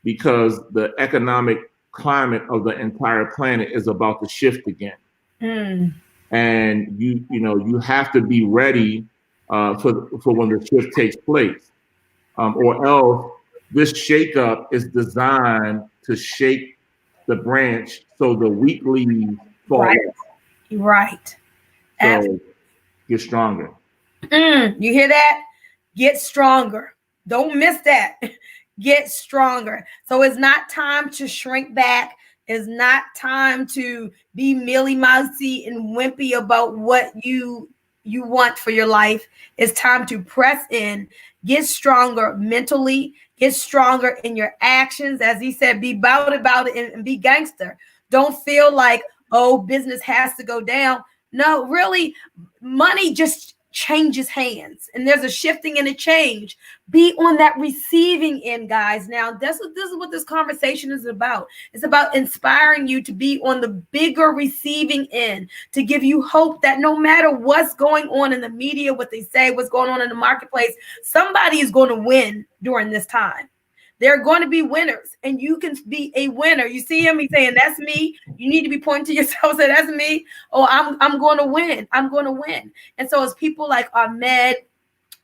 S2: because the economic climate of the entire planet is about to shift again. And you have to be ready for when the shift takes place, or else this shakeup is designed to shake the branch so the weak leaves fall.
S1: Right.
S2: So get stronger.
S1: You hear that? Get stronger. Don't miss that. Get stronger. So it's not time to shrink back. It's not time to be mealy mousy and wimpy about what you you want for your life. It's time to press in, get stronger mentally, get stronger in your actions. As he said, be about it and be gangster. Don't feel like, oh, business has to go down. No, really, money just changes hands and there's a shifting and a change. Be on that receiving end, guys. Now, this is what this conversation is about. It's about inspiring you to be on the bigger receiving end, to give you hope that no matter what's going on in the media, what they say, what's going on in the marketplace, somebody is going to win during this time. There are going to be winners, and you can be a winner. You see him, he's saying, that's me. You need to be pointing to yourself, say, that's me. Oh, I'm going to win. I'm going to win. And so it's people like Amed,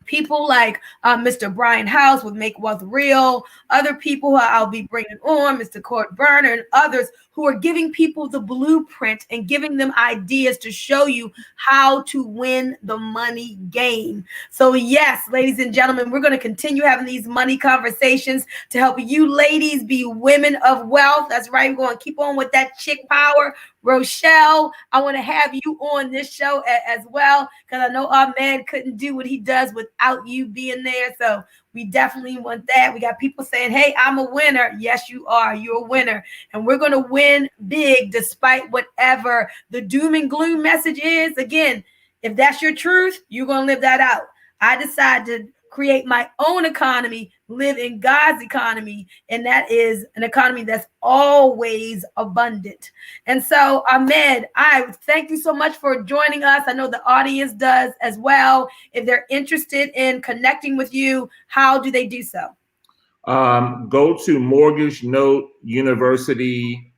S1: people like Mr. Brian House with Make Wealth Real, other people who I'll be bringing on, Mr. Court Burner and others who are giving people the blueprint and giving them ideas to show you how to win the money game. So yes, ladies and gentlemen, we're going to continue having these money conversations to help you ladies be women of wealth. That's right. We're going to keep on with that chick power. Rochelle, I want to have you on this show as well, because I know our man couldn't do what he does without you being there. So we definitely want that. We got people saying, hey, I'm a winner. Yes, you are. You're a winner. And we're going to win big despite whatever the doom and gloom message is. Again, if that's your truth, you're going to live that out. I decided to create my own economy, live in God's economy, and that is an economy that's always abundant. And so, Amed, I thank you so much for joining us. I know the audience does as well. If they're interested in connecting with you, how do they do so?
S2: Go to Mortgage Note University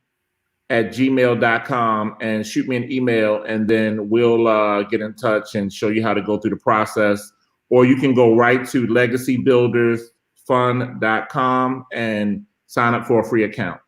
S2: at gmail.com and shoot me an email, and then we'll get in touch and show you how to go through the process. Or you can go right to legacybuildersfund.com and sign up for a free account.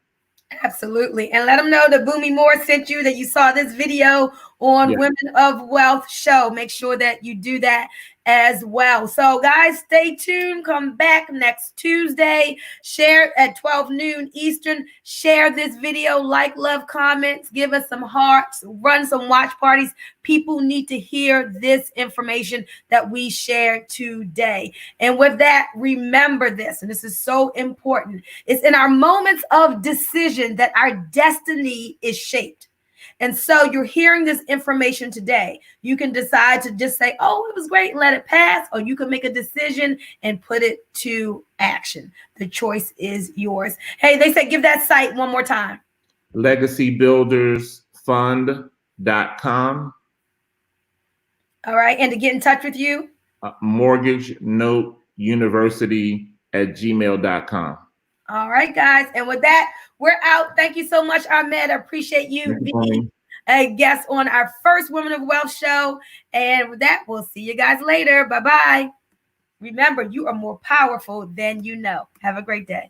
S1: Absolutely. And let them know that Boomy Moore sent you, that you saw this video on Women of Wealth show. Make sure that you do that as well. So guys, stay tuned. Come back next Tuesday. Share at 12 noon Eastern. Share this video, like, love, comments, give us some hearts, run some watch parties. People need to hear this information that we shared today. And with that, remember this, and this is so important. It's in our moments of decision that our destiny is shaped. And so you're hearing this information today. You can decide to just say, oh, it was great, and let it pass. Or you can make a decision and put it to action. The choice is yours. Hey, they said, give that site one more time.
S2: legacybuildersfund.com.
S1: All right. And to get in touch with you?
S2: Mortgage Note University at gmail.com.
S1: All right, guys. And with that, we're out. Thank you so much, Ahmed. I appreciate you being a guest on our first Women of Wealth show. And with that, we'll see you guys later. Bye-bye. Remember, you are more powerful than you know. Have a great day.